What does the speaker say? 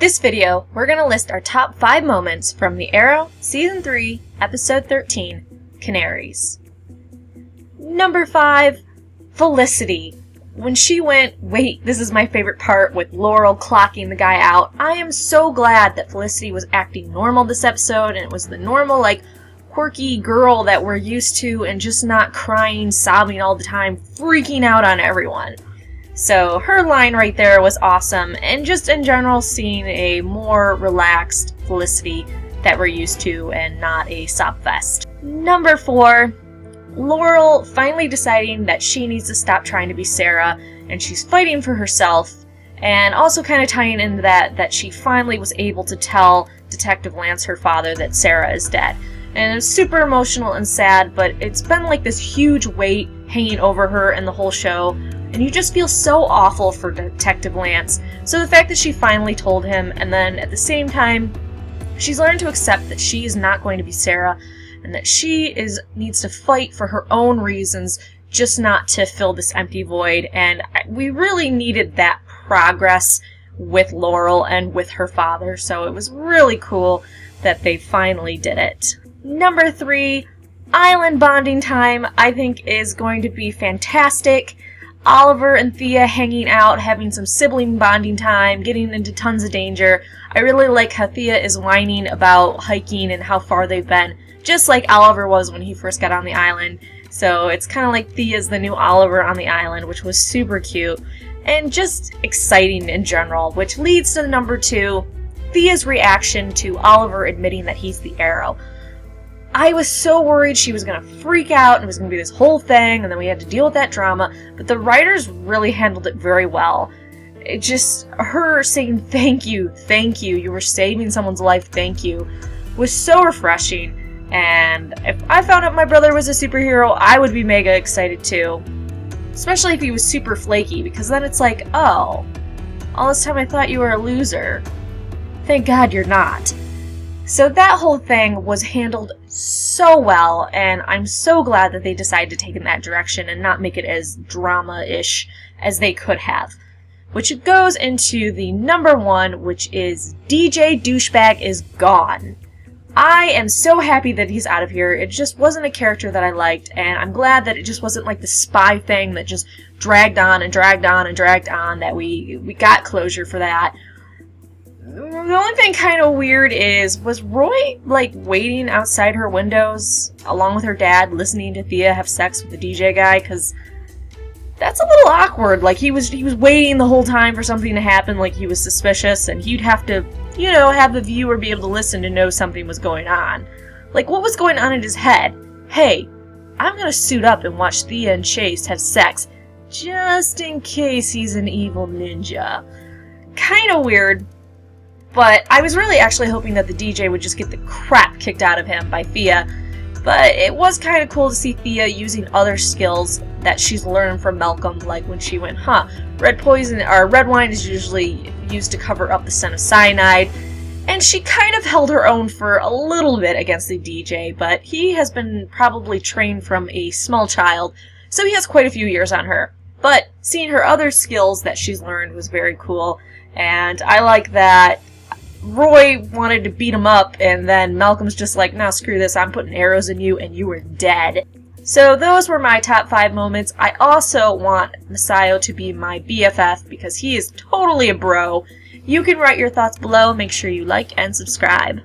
This video, we're going to list our top 5 moments from The Arrow, Season 3, Episode 13, Canaries. Number 5, Felicity. When she went, wait, this is my favorite part, with Laurel clocking the guy out, I am so glad that Felicity was acting normal this episode, and it was the normal, quirky girl that we're used to, and just not crying, sobbing all the time, freaking out on everyone. So her line right there was awesome, and just in general seeing a more relaxed Felicity that we're used to and not a sob fest. Number 4, Laurel finally deciding that she needs to stop trying to be Sarah and she's fighting for herself, and also kind of tying into that she finally was able to tell Detective Lance, her father, that Sarah is dead. And it's super emotional and sad, but it's been like this huge weight hanging over her and the whole show. And you just feel so awful for Detective Lance. So the fact that she finally told him, and then at the same time, she's learned to accept that she is not going to be Sarah, and that she needs to fight for her own reasons, just not to fill this empty void. And we really needed that progress with Laurel and with her father, so it was really cool that they finally did it. Number 3, island bonding time, I think is going to be fantastic. Oliver and Thea hanging out, having some sibling bonding time, getting into tons of danger. I really like how Thea is whining about hiking and how far they've been, just like Oliver was when he first got on the island. So it's kind of like Thea's the new Oliver on the island, which was super cute and just exciting in general, which leads to number 2, Thea's reaction to Oliver admitting that he's the Arrow. I was so worried she was going to freak out and it was going to be this whole thing, and then we had to deal with that drama, but the writers really handled it very well. It just, her saying thank you, you were saving someone's life, thank you, was so refreshing. And if I found out my brother was a superhero, I would be mega excited too. Especially if he was super flaky, because then it's like, oh, all this time I thought you were a loser. Thank God you're not. So that whole thing was handled so well, and I'm so glad that they decided to take in that direction and not make it as drama-ish as they could have. Which goes into the number 1, which is DJ Douchebag is gone. I am so happy that he's out of here. It just wasn't a character that I liked, and I'm glad that it just wasn't like the spy thing that just dragged on and dragged on and dragged on, that we got closure for that. The only thing kind of weird was Roy, waiting outside her windows, along with her dad, listening to Thea have sex with the DJ guy? Because that's a little awkward. He was waiting the whole time for something to happen, he was suspicious, and he'd have to, have the viewer be able to listen to know something was going on. What was going on in his head? Hey, I'm gonna suit up and watch Thea and Chase have sex, just in case he's an evil ninja. Kinda weird. But I was really actually hoping that the DJ would just get the crap kicked out of him by Thea. But it was kind of cool to see Thea using other skills that she's learned from Malcolm, like when she went, red wine is usually used to cover up the scent of cyanide. And she kind of held her own for a little bit against the DJ, but he has been probably trained from a small child, so he has quite a few years on her. But seeing her other skills that she's learned was very cool, and I like that Roy wanted to beat him up, and then Malcolm's just like, nah, screw this, I'm putting arrows in you, and you are dead. So those were my top 5 moments. I also want Masayo to be my BFF, because he is totally a bro. You can write your thoughts below, make sure you like and subscribe.